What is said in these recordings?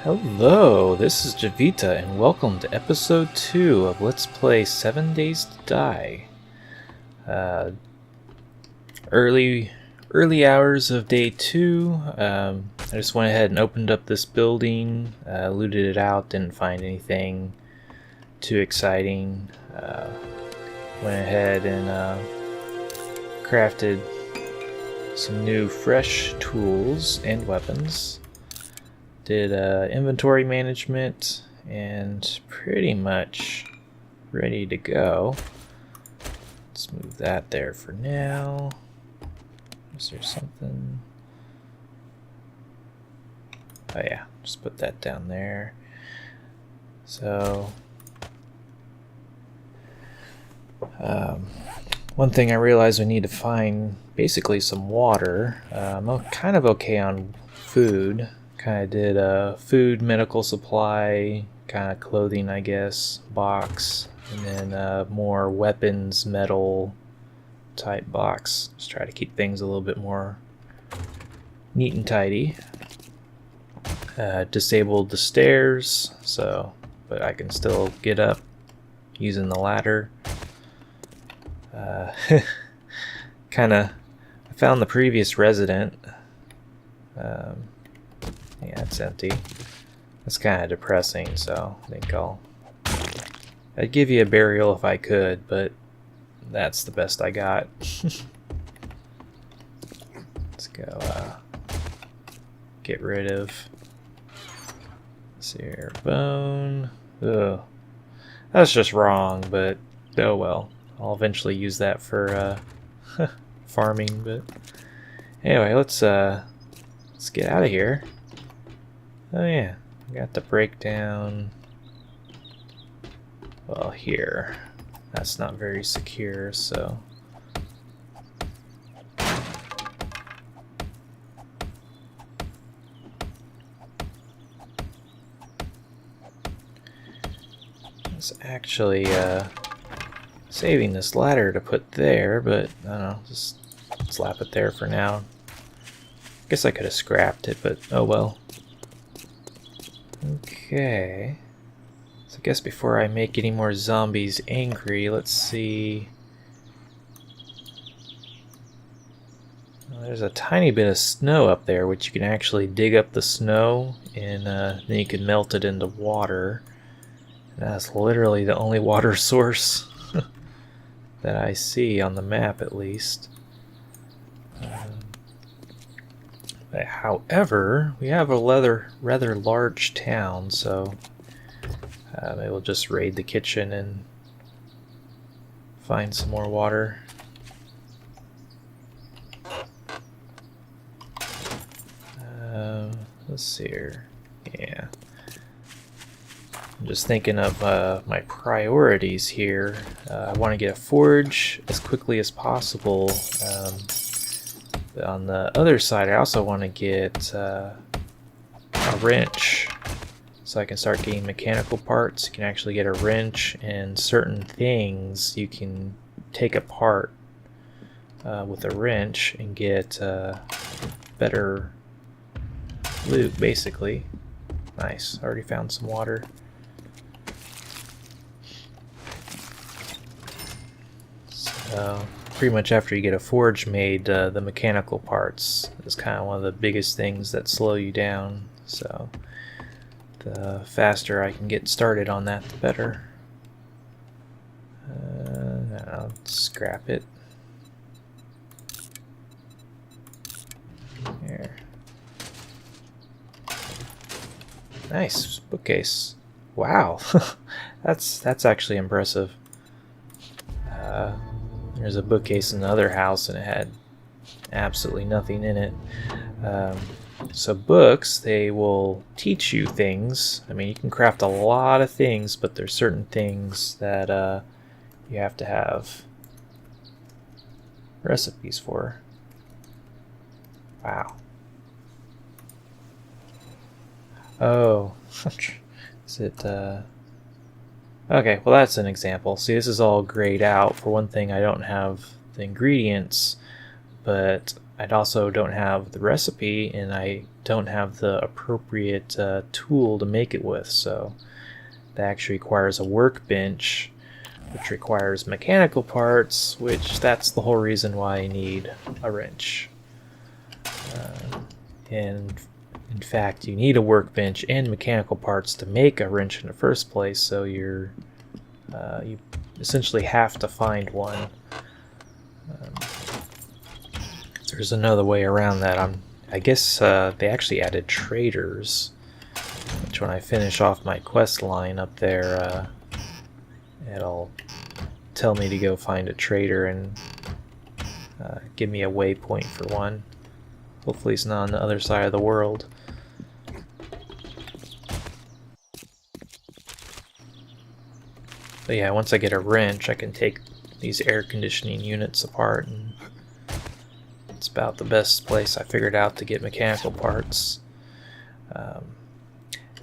Hello, this is Javita, and welcome to episode 2 of Let's Play 7 Days to Die. Uh, early hours of day 2. I just went ahead and opened up this building, looted it out, didn't find anything too exciting. Went ahead and crafted some new fresh tools and weapons. Did inventory management and pretty much ready to go. Let's move that there for now. Is there something? Oh yeah, just put that down there. So one thing I realized we need to find basically some water. I'm kind of okay on food. Kind of did food, medical supply, kind of clothing, I guess, box, and then more weapons, metal type box. Just try to keep things a little bit more neat and tidy. Disabled the stairs, but I can still get up using the ladder. I found the previous resident. Yeah, it's empty. It's kind of depressing, so I think I'd give you a burial if I could, but that's the best I got. Let's go get rid of this here bone. Ugh. That's just wrong, but oh well. I'll eventually use that for farming, but anyway, let's get out of here. Oh yeah, I got the breakdown. Well, here. That's not very secure, so. It's actually saving this ladder to put there, but I don't know, just slap it there for now. Guess I could have scrapped it, but oh well. Okay, so I guess before I make any more zombies angry, let's see. Well, there's a tiny bit of snow up there, which you can actually dig up the snow and then you can melt it into water. And that's literally the only water source that I see on the map, at least. However, we have a rather large town, so maybe we'll just raid the kitchen and find some more water. Let's see here. Yeah. I'm just thinking of my priorities here. I want to get a forge as quickly as possible. On the other side, I also want to get a wrench so I can start getting mechanical parts. You can actually get a wrench, and certain things you can take apart with a wrench and get better loot, basically. Nice, already found some water. So pretty much after you get a forge made, the mechanical parts is kind of one of the biggest things that slow you down. So the faster I can get started on that, the better. I'll scrap it. Here. Nice bookcase. Wow, that's actually impressive. There's a bookcase in the other house and it had absolutely nothing in it. So books, they will teach you things. I mean, you can craft a lot of things, but there's certain things that you have to have recipes for. Wow. Oh, is it okay, well that's an example. See, this is all grayed out. For one thing, I don't have the ingredients, but I also don't have the recipe, and I don't have the appropriate tool to make it with, so that actually requires a workbench, which requires mechanical parts, which that's the whole reason why I need a wrench. And in fact, you need a workbench and mechanical parts to make a wrench in the first place, so you essentially have to find one. There's another way around that. I guess they actually added traders, which when I finish off my quest line up there, it'll tell me to go find a trader and give me a waypoint for one. Hopefully it's not on the other side of the world. But yeah, once I get a wrench, I can take these air conditioning units apart, and it's about the best place I figured out to get mechanical parts. At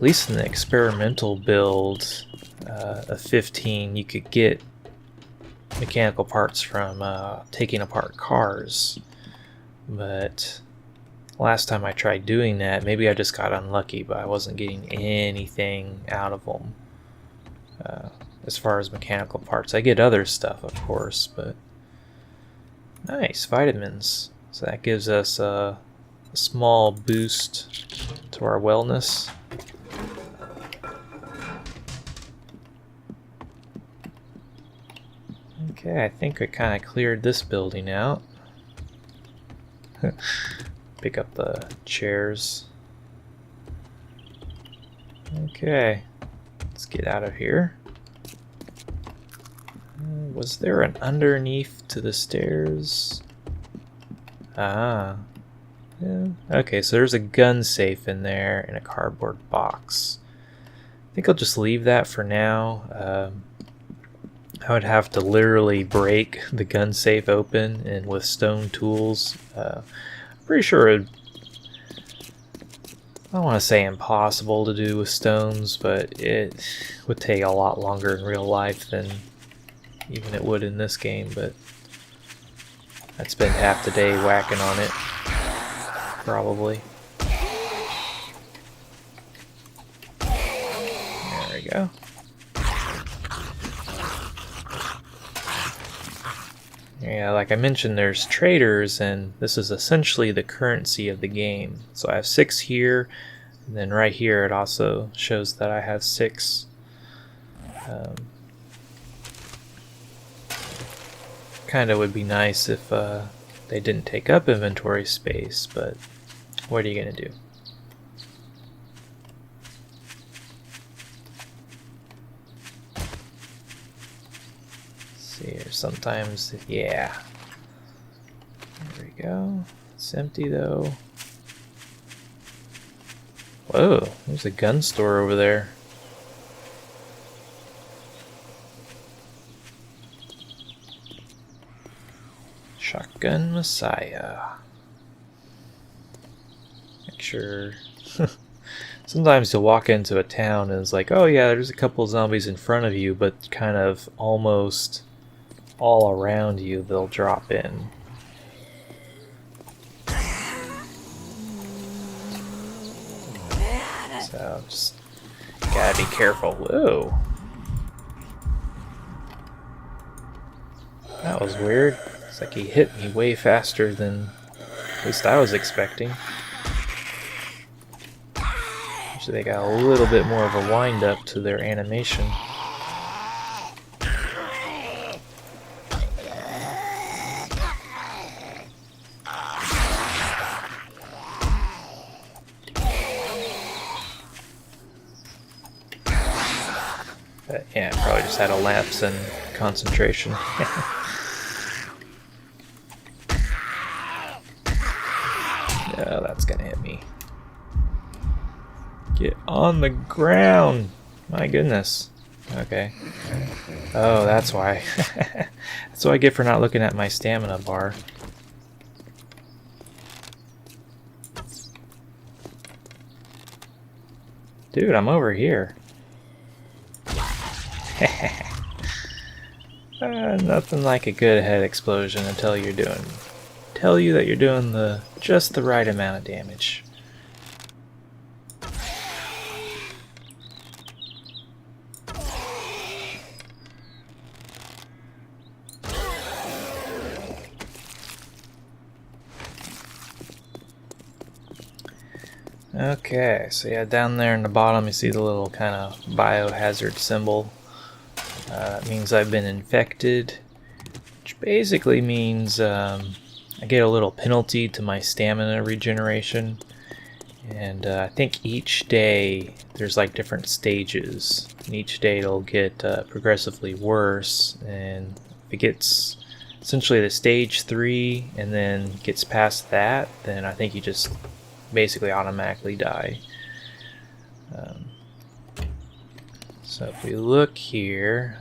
least in the experimental build of 15, you could get mechanical parts from taking apart cars. But last time I tried doing that, maybe I just got unlucky, but I wasn't getting anything out of them. As far as mechanical parts, I get other stuff, of course, but nice vitamins. So that gives us a small boost to our wellness. Okay, I think I kind of cleared this building out. Pick up the chairs. Okay, let's get out of here. Was there an underneath to the stairs? Ah. Yeah. Okay, so there's a gun safe in there and a cardboard box. I think I'll just leave that for now. I would have to literally break the gun safe open, and with stone tools, I'm pretty sure I don't want to say impossible to do with stones, but it would take a lot longer in real life than even it would in this game. But I'd spend half the day whacking on it, probably. There we go. Yeah, like I mentioned, there's traders, and this is essentially the currency of the game. So I have 6 here, and then right here it also shows that I have 6. Kind of would be nice if they didn't take up inventory space, but what are you going to do? See here, sometimes, yeah. There we go. It's empty though. Whoa, there's a gun store over there. Shotgun Messiah. Make sure. Sometimes you'll walk into a town and it's like, oh yeah, there's a couple zombies in front of you, but kind of almost all around you they'll drop in. So just gotta be careful. Whoa. That was weird. It's like he hit me way faster than at least I was expecting. Actually, they got a little bit more of a wind up to their animation. But yeah, probably just had a lapse in concentration. Oh, that's gonna hit me. Get on the ground! My goodness. Okay. Oh, that's why. That's what I get for not looking at my stamina bar. Dude, I'm over here. Nothing like a good head explosion until you're doing tell you that you're doing just the right amount of damage. Okay, so yeah, down there in the bottom you see the little kind of biohazard symbol. That means I've been infected, which basically means I get a little penalty to my stamina regeneration. And I think each day there's like different stages, and each day it'll get progressively worse. And if it gets essentially to stage 3 and then gets past that, then I think you just basically automatically die. So if we look here,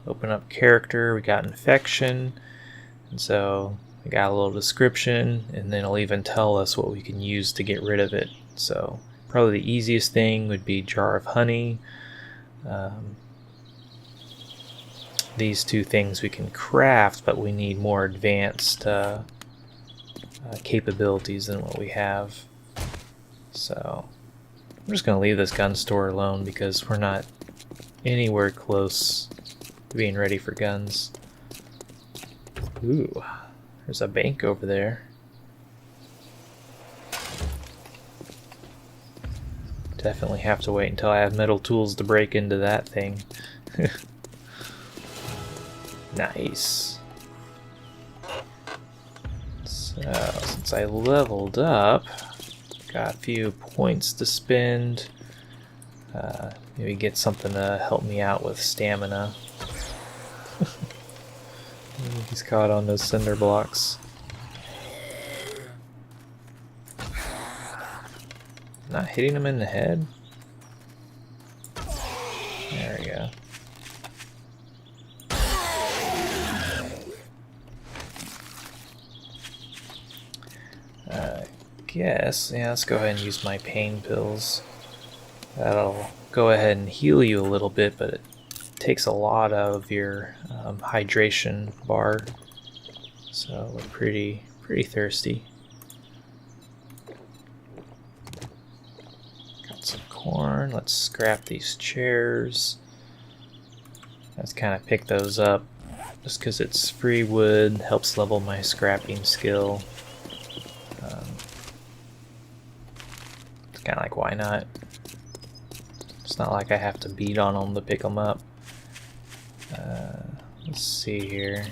open up character, we got infection, and so we got a little description, and then it'll even tell us what we can use to get rid of it. So probably the easiest thing would be jar of honey. These two things we can craft, but we need more advanced capabilities than what we have. So I'm just going to leave this gun store alone because we're not anywhere close to being ready for guns. Ooh, there's a bank over there. Definitely have to wait until I have metal tools to break into that thing. Nice. So, since I leveled up, got a few points to spend. Maybe get something to help me out with stamina. He's caught on those cinder blocks. Not hitting him in the head? There we go. Guess, yeah, let's go ahead and use my pain pills. That'll go ahead and heal you a little bit, but it takes a lot out of your hydration bar. So we're pretty thirsty. Got some corn. Let's scrap these chairs. Let's kind of pick those up just because it's free wood, helps level my scrapping skill. It's kind of like, why not? It's not like I have to beat on them to pick them up. Let's see here.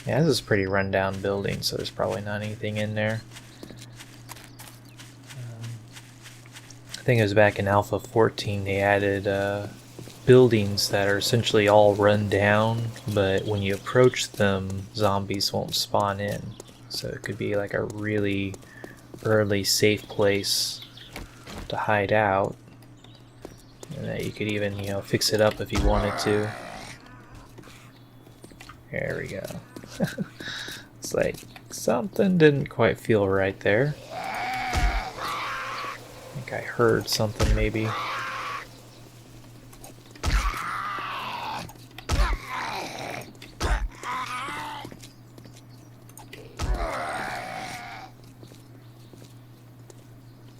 Yeah, this is a pretty rundown building, so there's probably not anything in there. I think it was back in Alpha 14 they added buildings that are essentially all run down, but when you approach them, zombies won't spawn in. So it could be like a really early safe place to hide out. And that you could even, you know, fix it up if you wanted to. There we go. It's like something didn't quite feel right there. I think I heard something maybe.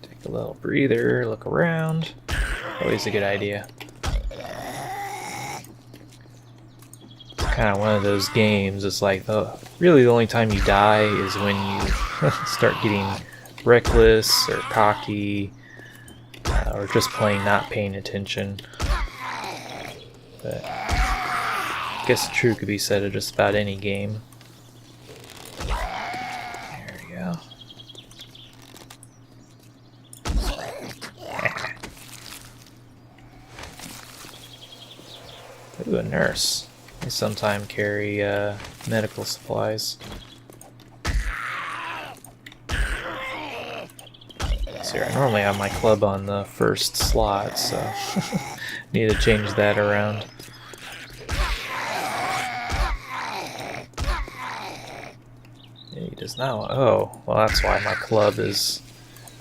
Take a little breather, look around. Always a good idea. Kind of one of those games. It's like really the only time you die is when you start getting reckless or cocky, or just plain not paying attention. But I guess the truth could be said of just about any game. There we go. Ooh, a nurse. I sometimes carry medical supplies. So I normally have my club on the first slot, so need to change that around. He does now. Oh, well, that's why my club is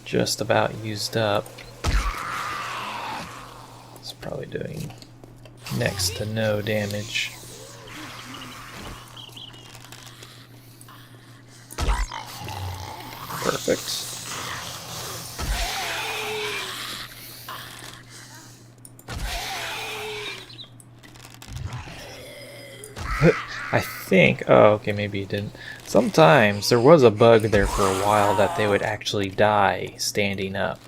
just about used up. It's probably doing next to no damage. Perfect. I think, oh, okay, maybe it didn't. Sometimes there was a bug there for a while that they would actually die standing up.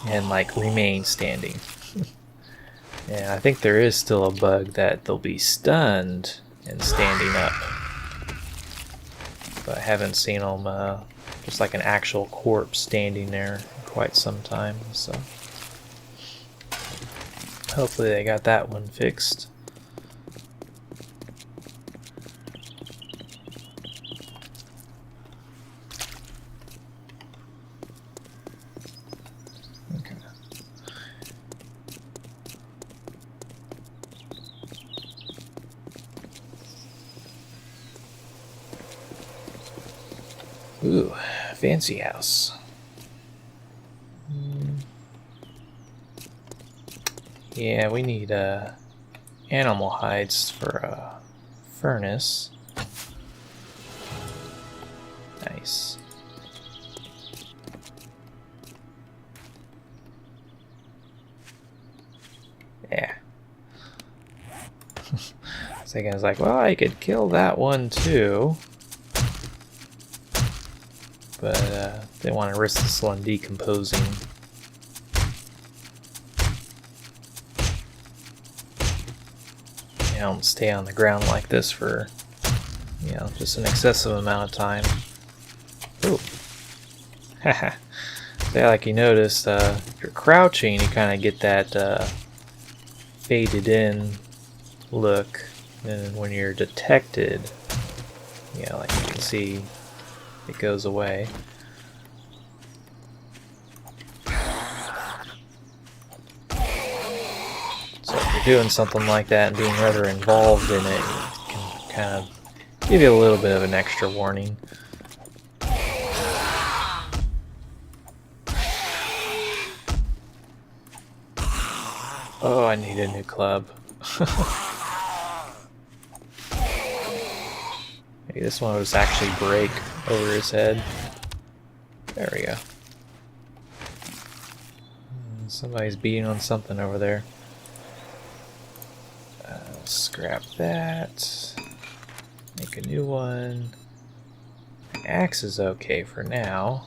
And like remain standing. Yeah, I think there is still a bug that they'll be stunned and standing up. But I haven't seen them just like an actual corpse standing there in quite some time, so hopefully they got that one fixed. Okay. Ooh, fancy house. Yeah, we need animal hides for a furnace. Nice. Yeah. So I was like, well, I could kill that one too. But didn't want to risk this one decomposing. You know, stay on the ground like this for, you know, just an excessive amount of time. Ooh. Haha. Yeah, like you noticed, if you're crouching, you kind of get that faded in look. And when you're detected, you know, like you can see, it goes away. So if you're doing something like that and being rather involved in it, it can kind of give you a little bit of an extra warning. Oh, I need a new club. Maybe this one will just actually break over his head. There we go. Somebody's beating on something over there. Scrap that. Make a new one. The axe is okay for now.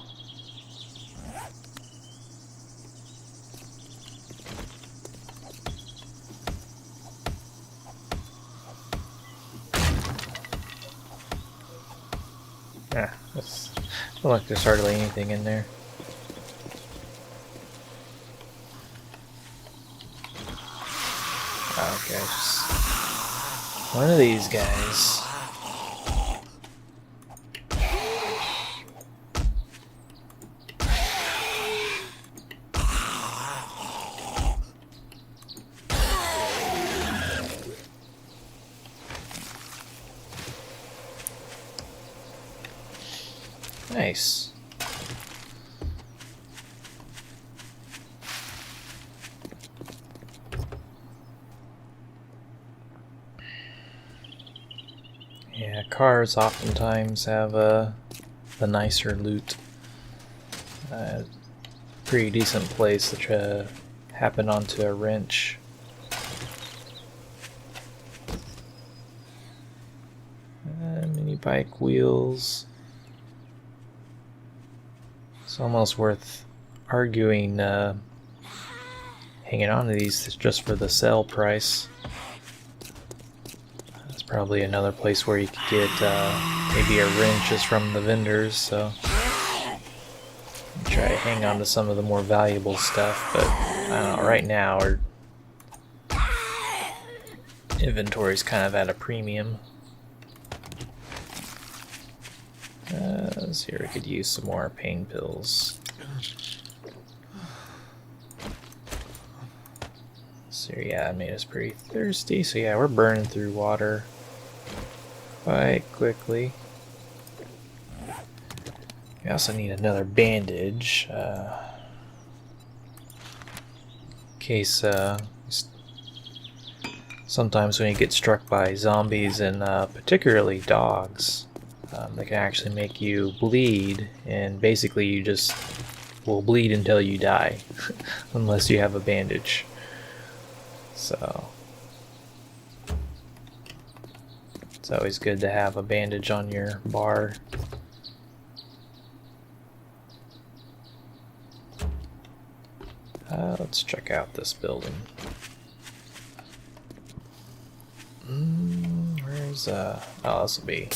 Yeah, that's, I don't like there's hardly anything in there. Okay, just one of these guys. Nice. Yeah, cars oftentimes have the nicer loot. Pretty decent place to try to happen onto a wrench. Mini bike wheels. It's almost worth arguing hanging on to these just for the sale price. That's probably another place where you could get maybe a wrench just from the vendors, so try to hang on to some of the more valuable stuff, but I don't know, right now our inventory's kind of at a premium. Let's see, we could use some more pain pills. So yeah, it made us pretty thirsty, so yeah, we're burning through water quite quickly. We also need another bandage, in case sometimes when you get struck by zombies and particularly dogs, They can actually make you bleed, and basically you just will bleed until you die, unless you have a bandage. So it's always good to have a bandage on your bar. Let's check out this building. Where's oh, this will be.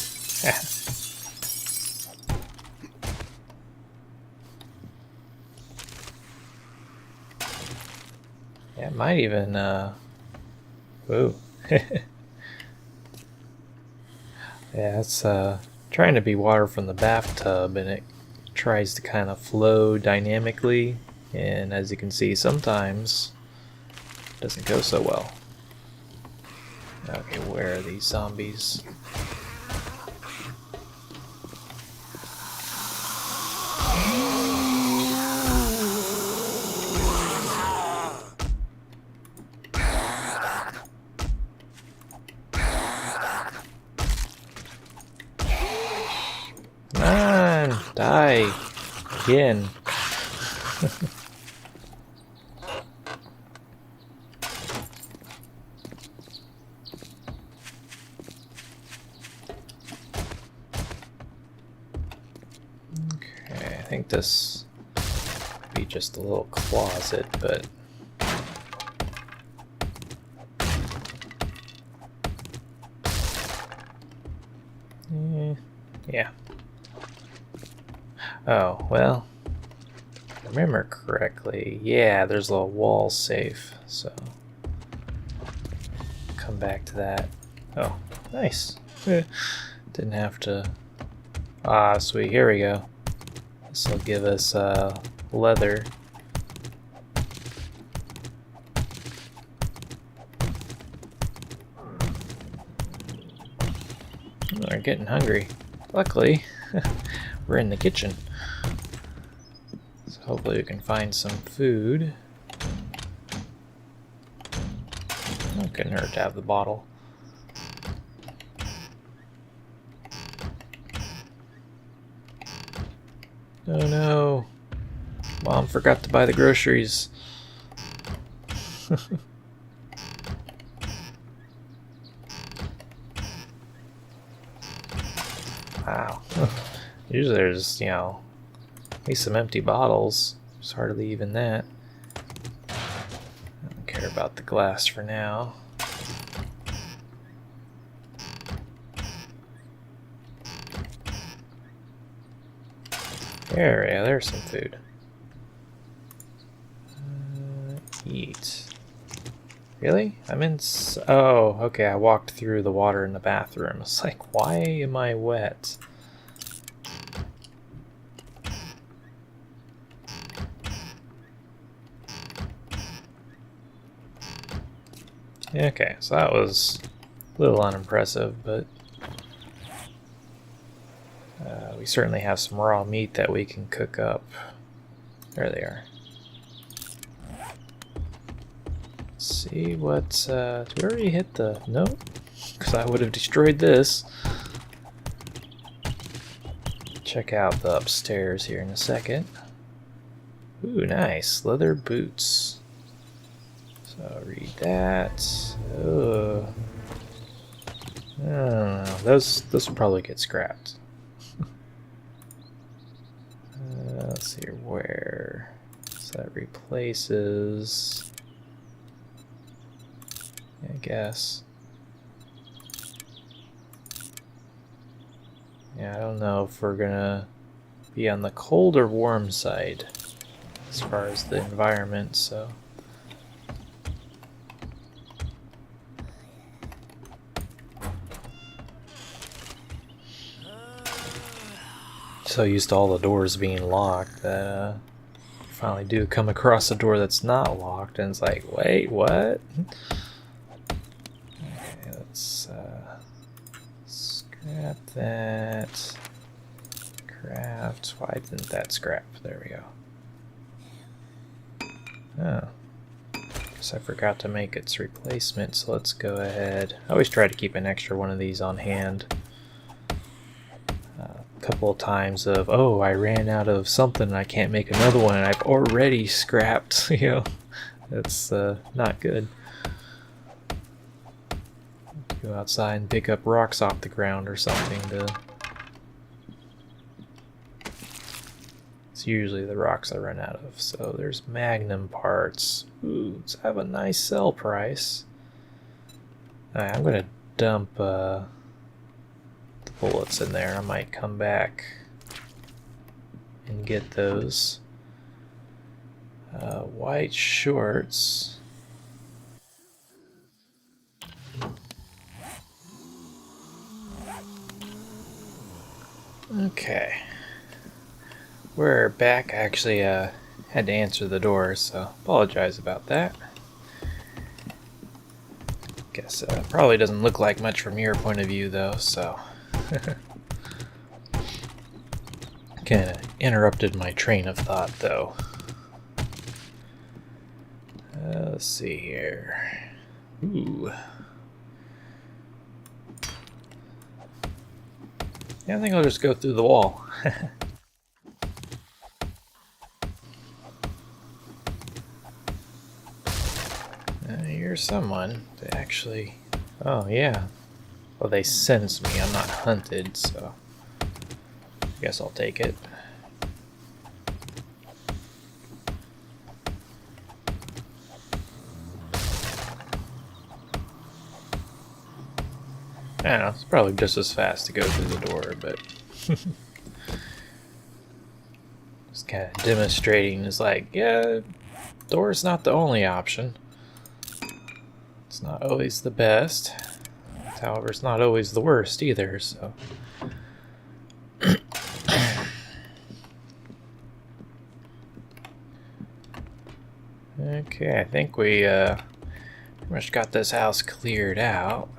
Yeah, it might even whoa. Yeah, it's trying to be water from the bathtub, and it tries to kind of flow dynamically, and as you can see, sometimes it doesn't go so well. Okay, where are these zombies? Come on, die again. I think this would be just a little closet, but yeah. Oh, well, if I remember correctly, yeah, there's a wall safe, so come back to that. Oh, nice. Didn't have to. Ah, sweet, here we go. This will give us leather. We're getting hungry. Luckily, we're in the kitchen. So hopefully we can find some food. It couldn't hurt to have the bottle. Oh no. Mom forgot to buy the groceries. Wow. Usually there's, you know, at least some empty bottles. There's hardly even that. I don't care about the glass for now. Yeah, there's some food. Eat. Really? I'm in. Oh, okay. I walked through the water in the bathroom. It's like, why am I wet? Okay, so that was a little unimpressive, but we certainly have some raw meat that we can cook up. There they are. Let's see what. Did we already hit the. Nope. Because I would have destroyed this. Check out the upstairs here in a second. Ooh, nice. Leather boots. So read that. Oh. I don't know. This will probably get scrapped. Let's see where. So that replaces. I guess. Yeah, I don't know if we're gonna be on the cold or warm side as far as the environment, so. So used to all the doors being locked that finally do come across a door that's not locked, and it's like, wait, what? Okay, let's scrap that. Craft. Why didn't that scrap? There we go. Oh. Guess I forgot to make its replacement, so let's go ahead. I always try to keep an extra one of these on hand. couple of times of, oh, I ran out of something and I can't make another one and I've already scrapped, you know. That's not good. Go outside and pick up rocks off the ground or something to... It's usually the rocks I run out of. So there's magnum parts. Ooh, let's have a nice sell price. Alright, I'm gonna dump the bullets in there. I might come back and get those. White shorts. Okay. We're back. I actually had to answer the door, so apologize about that. Guess probably doesn't look like much from your point of view though, so kind of interrupted my train of thought though. Let's see here. Ooh. Yeah, I think I'll just go through the wall. Here's someone to actually... Oh, yeah. Well, they sense me. I'm not hunted, so... I guess I'll take it. I don't know, it's probably just as fast to go through the door, but... Just kind of demonstrating is like, yeah, door's not the only option. It's not always the best. However, it's not always the worst either, so... Okay, I think we pretty much got this house cleared out.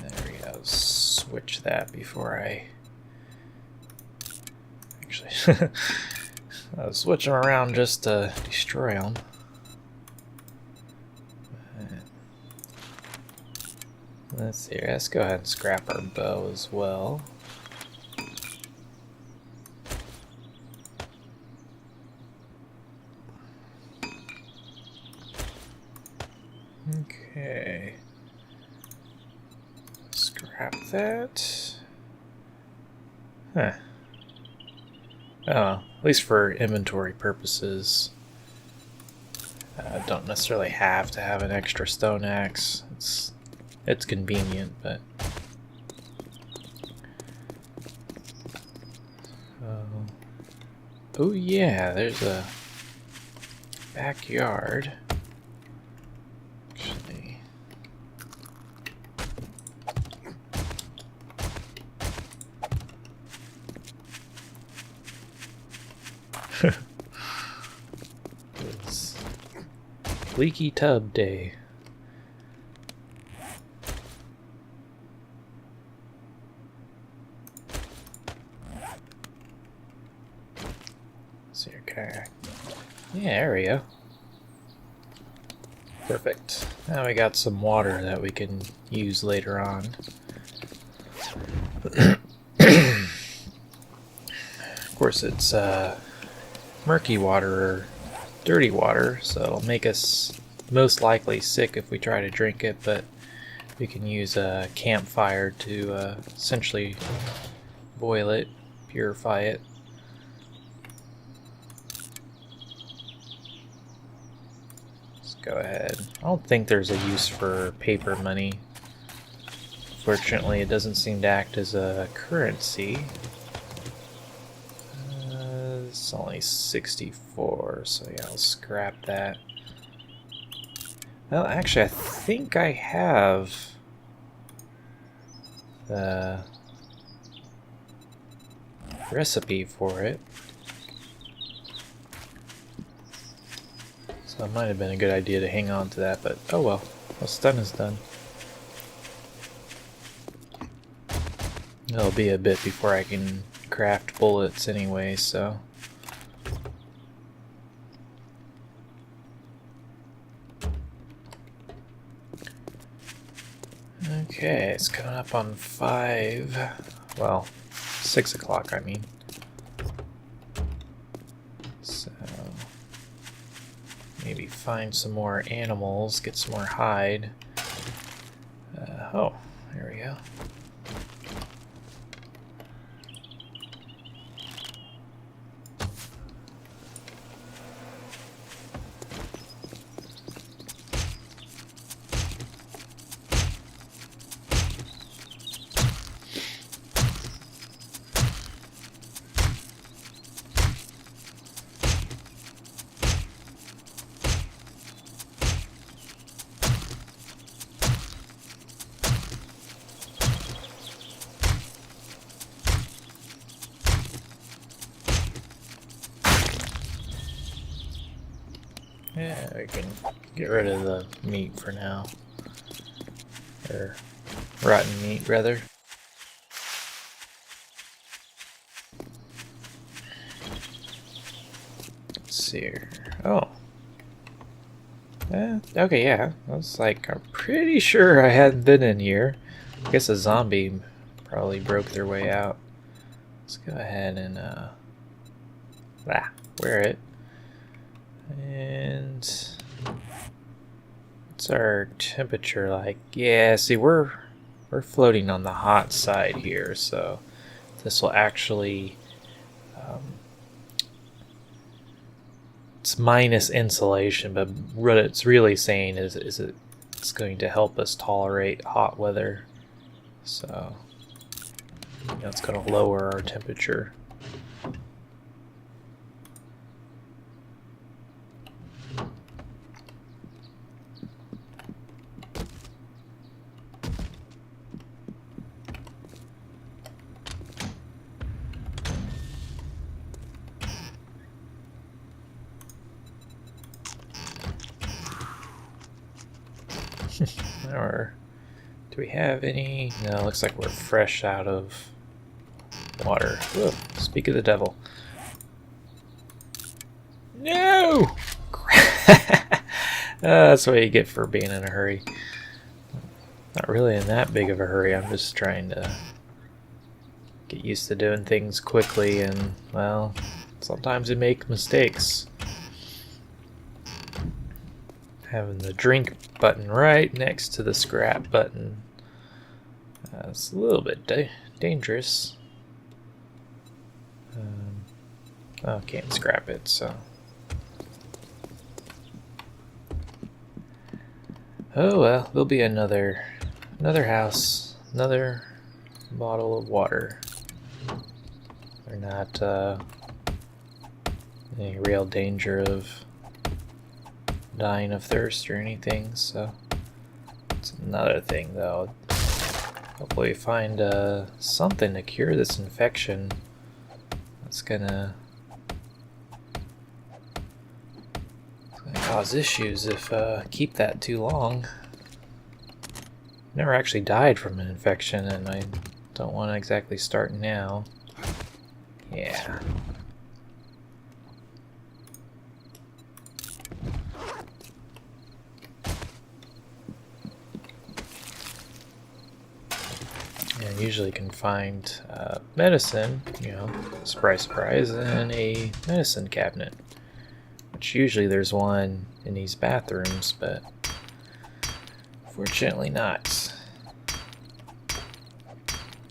There we go. Switch that before I... Actually, I'll switch them around just to destroy them. Let's see, let's go ahead and scrap our bow as well. Okay. Scrap that. Huh. Oh, at least for inventory purposes. Don't necessarily have to have an extra stone axe. It's convenient, but... Oh yeah, there's a backyard. Actually... It's leaky tub day. Okay. Yeah, there we go. Perfect. Now we got some water that we can use later on. Of course, it's murky water or dirty water, so it'll make us most likely sick if we try to drink it, but we can use a campfire to essentially boil it, purify it. Go ahead. I don't think there's a use for paper money. Fortunately, it doesn't seem to act as a currency. It's only 64, so yeah, I'll scrap that. Well, actually, I think I have the recipe for it. So it might have been a good idea to hang on to that, but oh well. What's done is done. It'll be a bit before I can craft bullets anyway, so... Okay, it's coming up on 5. Well, 6 o'clock, I mean. So, maybe find some more animals, get some more hide. Oh, there we go. Yeah, we can get rid of the meat for now. Or rotten meat, rather. Let's see here. Oh. Okay, yeah. I was like, I'm pretty sure I hadn't been in here. I guess a zombie probably broke their way out. Let's go ahead and, wear it. And what's our temperature like? Yeah, see, we're floating on the hot side here, so this will actually it's minus insulation, but what it's really saying is it's going to help us tolerate hot weather. So it's going to lower our temperature. Or do we have any? No, looks like we're fresh out of water. Whoa, speak of the devil. No! That's what you get for being in a hurry. Not really in that big of a hurry. I'm just trying to get used to doing things quickly, and, well, sometimes you make mistakes. Having the drink button right next to the scrap button. It's a little bit dangerous. Oh, can't scrap it, so. Oh well, there'll be another house, another bottle of water. They're not any real danger of dying of thirst or anything, so it's another thing though. Hopefully find something to cure this infection. That's gonna cause issues if keep that too long. Never actually died from an infection, and I don't want to exactly start now. Yeah. And usually can find medicine, surprise, surprise, in a medicine cabinet. Which usually there's one in these bathrooms, but fortunately not.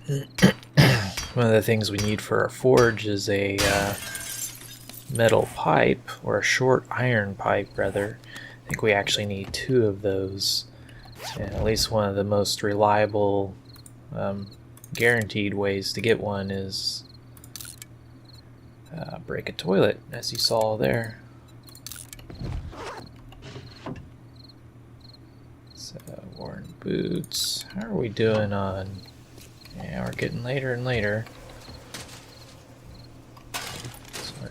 One of the things we need for our forge is a metal pipe, or a short iron pipe rather. I think we actually need 2 of those. And at least one of the most reliable guaranteed ways to get one is break a toilet, as you saw there. So, worn boots. How are we doing on... Yeah, we're getting later and later.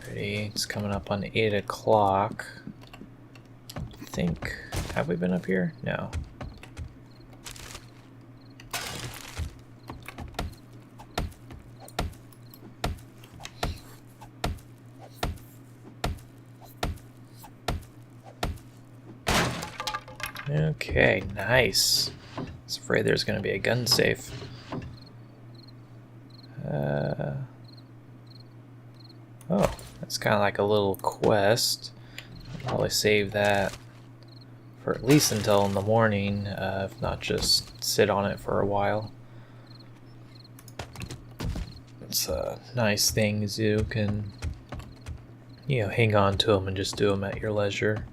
It's coming up on 8 o'clock. I think... Have we been up here? No. Okay, nice. I was afraid there's going to be a gun safe. kind of like a little quest. I'll probably save that for at least until in the morning, if not just sit on it for a while. It's nice things you can, hang on to them and just do them at your leisure.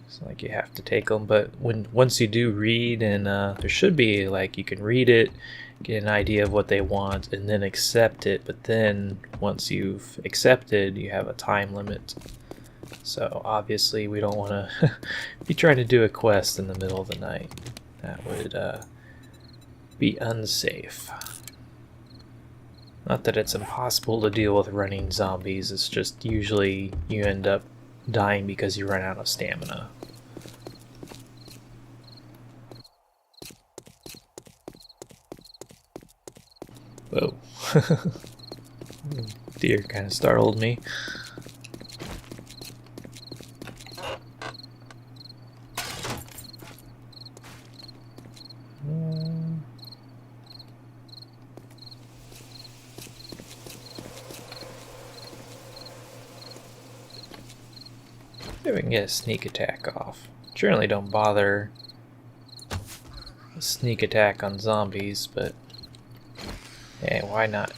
It's not like you have to take them, but once you do read, and there should be like you can read it, get an idea of what they want, and then accept it. But then once you've accepted, you have a time limit. So obviously we don't want to be trying to do a quest in the middle of the night. That would be unsafe. Not that it's impossible to deal with running zombies, it's just usually you end up dying because you run out of stamina. Whoa. Deer kind of startled me. Maybe we can get a sneak attack off. Generally don't bother a sneak attack on zombies, but hey, why not?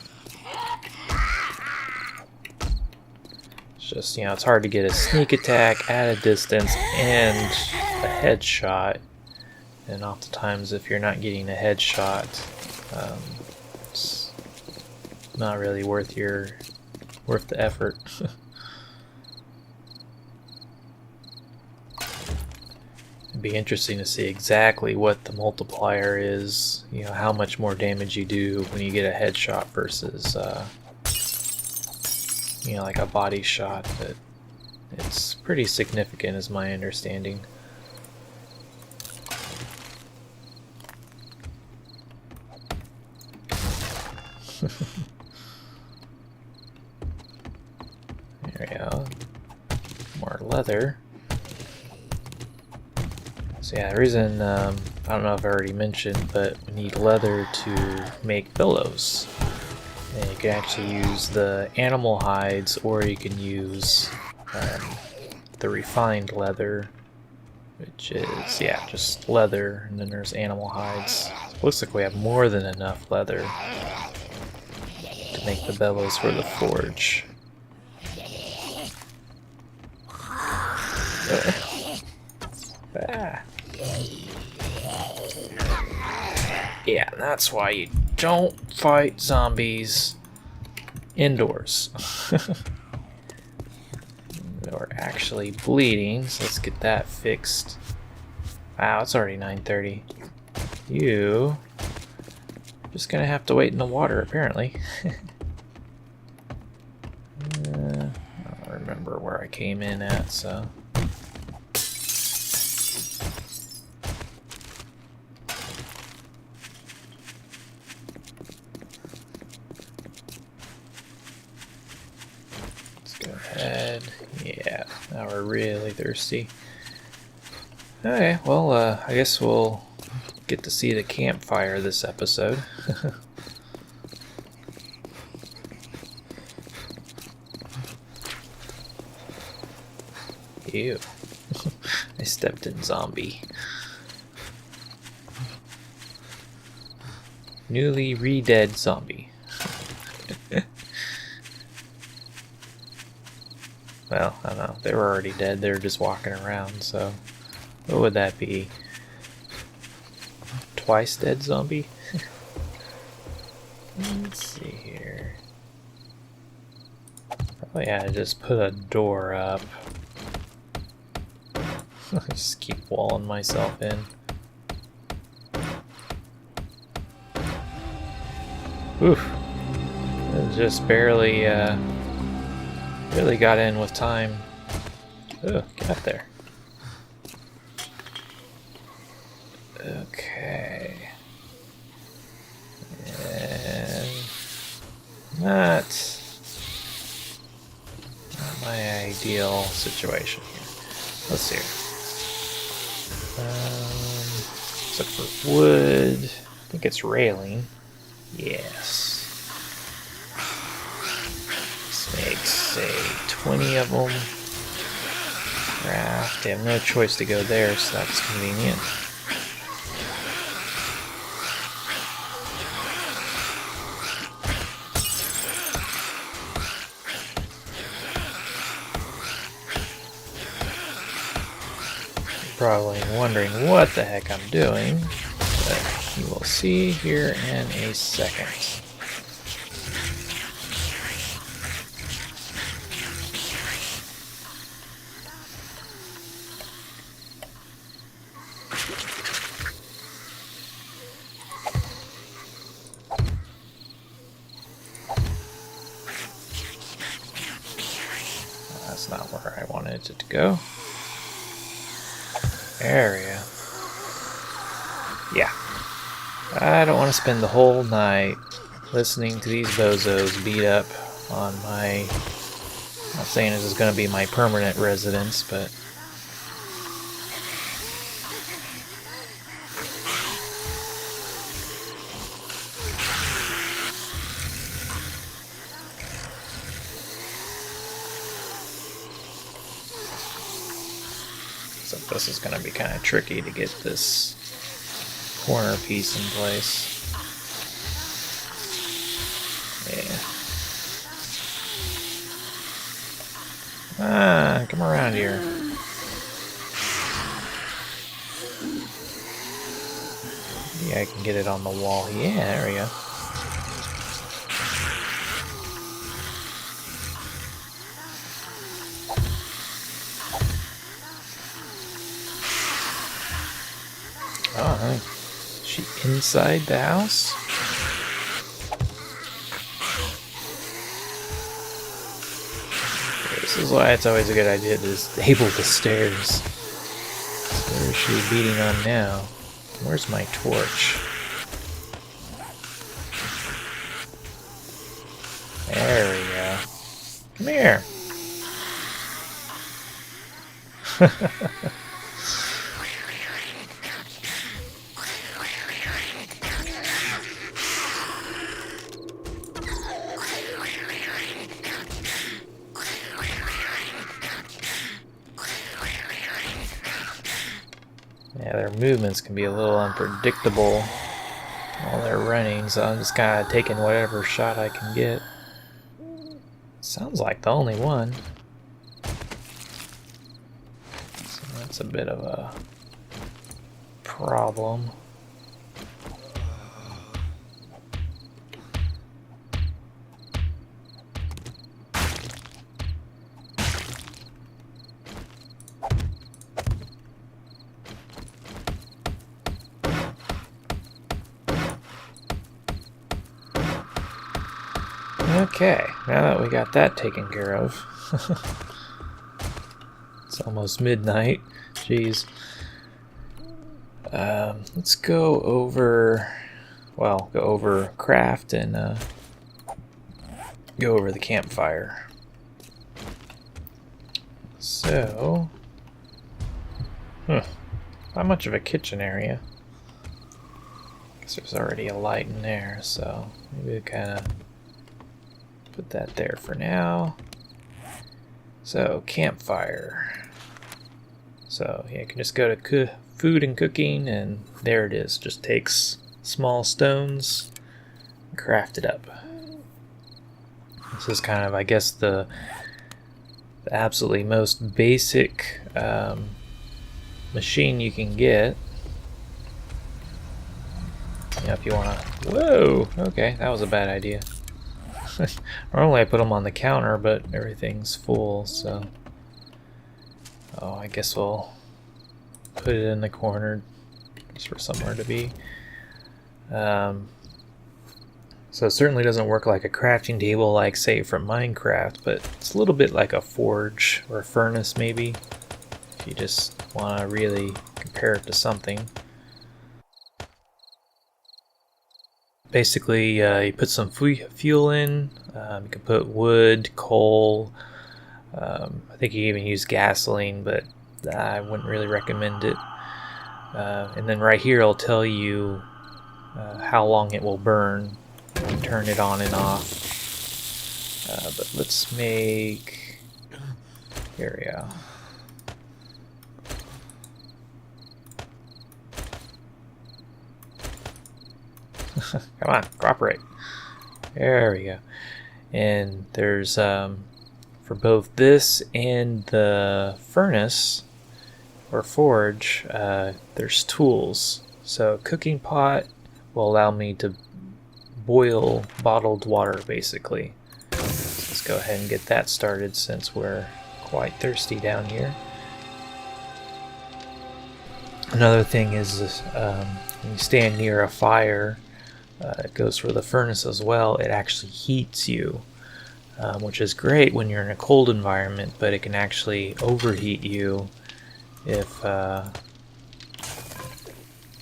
It's just, it's hard to get a sneak attack at a distance and a headshot. And oftentimes if you're not getting a headshot, it's not really worth the effort. It'd be interesting to see exactly what the multiplier is, how much more damage you do when you get a headshot versus, like a body shot, but it's pretty significant is my understanding. There we go. More leather. So yeah, the reason, I don't know if I already mentioned, but we need leather to make pillows. And you can actually use the animal hides, or you can use the refined leather, which is, yeah, just leather, and then there's animal hides. So it looks like we have more than enough leather to make the bellows for the forge. Yeah, that's why you don't fight zombies indoors. We're actually bleeding, so let's get that fixed. Wow, it's already 9:30. You just gonna have to wait in the water, apparently. I don't remember where I came in at, so. Yeah, now we're really thirsty. Okay, well, I guess we'll get to see the campfire this episode. Ew. I stepped in zombie. Newly re-dead zombie. Well, I don't know. They were already dead. They were just walking around, so what would that be? Twice dead zombie? Let's see here. Probably yeah, just put a door up. Just keep walling myself in. Oof. Just barely really got in with time. Oh, get up there. Okay. And not my ideal situation here. Let's see here. Let's look for wood. I think it's railing. Yes. Snake. say 20 of them. Craft. They have no choice to go there, so that's convenient. You're probably wondering what the heck I'm doing, but you will see here in a second. That's not where I wanted it to go. Area. Yeah. I don't want to spend the whole night listening to these bozos beat up on my... I'm not saying this is going to be my permanent residence, but... So this is going to be kind of tricky to get this corner piece in place. Yeah. Ah, come around here. Yeah, I can get it on the wall. Yeah, there we go. Oh, is she inside the house? This is why it's always a good idea to disable the stairs. Where is she beating on now? Where's my torch? There we go. Come here. Yeah, their movements can be a little unpredictable while they're running, so I'm just kind of taking whatever shot I can get. Sounds like the only one. So that's a bit of a problem. Okay, now that we got that taken care of. It's almost midnight. Jeez. Let's go over... Well, go over craft and go over the campfire. So... Not much of a kitchen area. Guess there's already a light in there, so maybe we kind of... put that there for now. So, campfire. So, yeah, you can just go to food and cooking, and there it is. Just takes small stones and craft it up. This is kind of, I guess, the absolutely most basic machine you can get. You know, if you want to... Whoa! Okay, that was a bad idea. Normally I put them on the counter, but everything's full, so... Oh, I guess we'll put it in the corner just for somewhere to be. So it certainly doesn't work like a crafting table like, say, from Minecraft, but it's a little bit like a forge or a furnace, maybe, if you just want to really compare it to something. Basically, you put some fuel in, you can put wood, coal, I think you even use gasoline, but I wouldn't really recommend it. And then right here it'll tell you how long it will burn. You can turn it on and off. But let's make... Here we go. Come on, cooperate. There we go. And there's, for both this and the furnace, or forge, there's tools. So a cooking pot will allow me to boil bottled water, basically. So let's go ahead and get that started since we're quite thirsty down here. Another thing is this, when you stand near a fire, it goes for the furnace as well, it actually heats you, which is great when you're in a cold environment, but it can actually overheat you if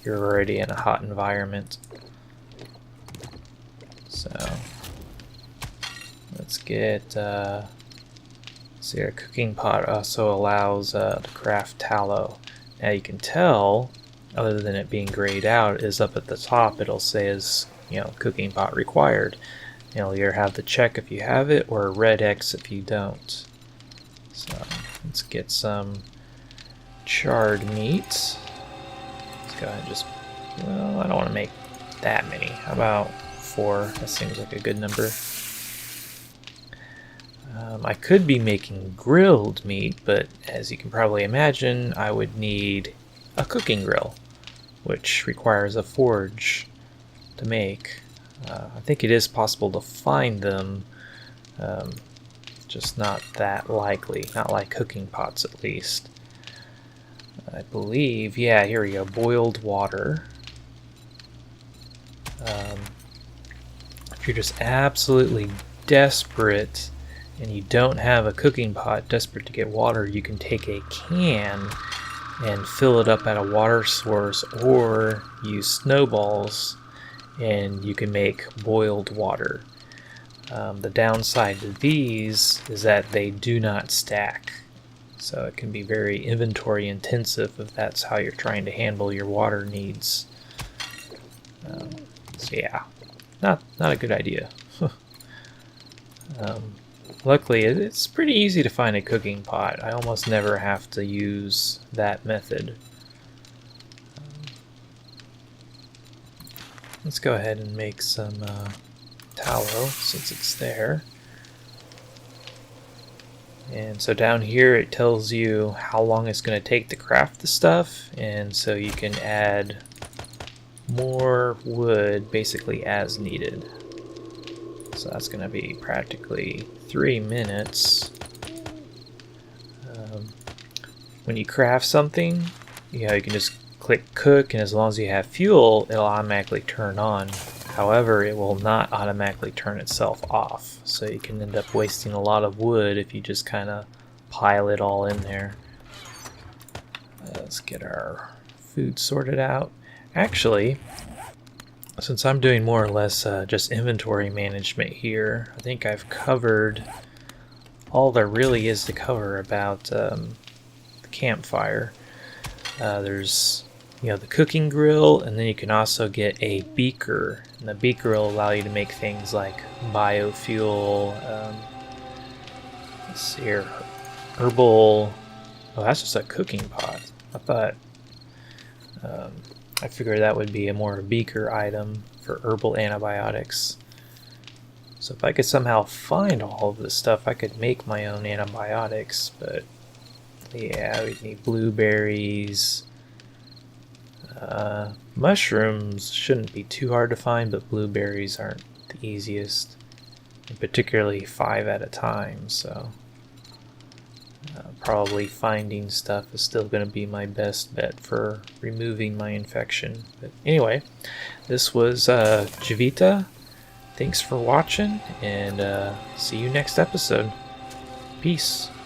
you're already in a hot environment. So let's get, see, our cooking pot also allows to craft tallow. Now you can tell, other than it being grayed out, is up at the top it'll say is, cooking pot required. You'll either have the check if you have it or a red X if you don't. So let's get some charred meat. Let's go ahead and just, well, I don't want to make that many. How about 4? That seems like a good number. I could be making grilled meat, but as you can probably imagine, I would need a cooking grill, which requires a forge to make. I think it is possible to find them, just not that likely, not like cooking pots at least. I believe, yeah, here we go, boiled water. If you're just absolutely desperate and you don't have a cooking pot, desperate to get water, you can take a can and fill it up at a water source, or use snowballs and you can make boiled water. The downside to these is that they do not stack, so it can be very inventory intensive if that's how you're trying to handle your water needs. So yeah, not a good idea. Luckily, it's pretty easy to find a cooking pot. I almost never have to use that method. Let's go ahead and make some tallow since it's there. And so down here it tells you how long it's going to take to craft the stuff, and so you can add more wood basically as needed. So that's going to be practically 3 minutes. When you craft something, you can just click cook, and as long as you have fuel, it'll automatically turn on. However, it will not automatically turn itself off, so you can end up wasting a lot of wood if you just kind of pile it all in there. Let's get our food sorted out. Actually, since I'm doing more or less just inventory management here, I think I've covered all there really is to cover about the campfire. There's the cooking grill, and then you can also get a beaker, and the beaker will allow you to make things like biofuel. Let's see here, herbal. Oh, that's just a cooking pot. I thought I figured that would be a more beaker item for herbal antibiotics. So if I could somehow find all of this stuff, I could make my own antibiotics, but yeah, we'd need blueberries. Mushrooms shouldn't be too hard to find, but blueberries aren't the easiest, and particularly 5 at a time, so probably finding stuff is still going to be my best bet for removing my infection. But anyway, this was Javita. Thanks for watching, and see you next episode. Peace.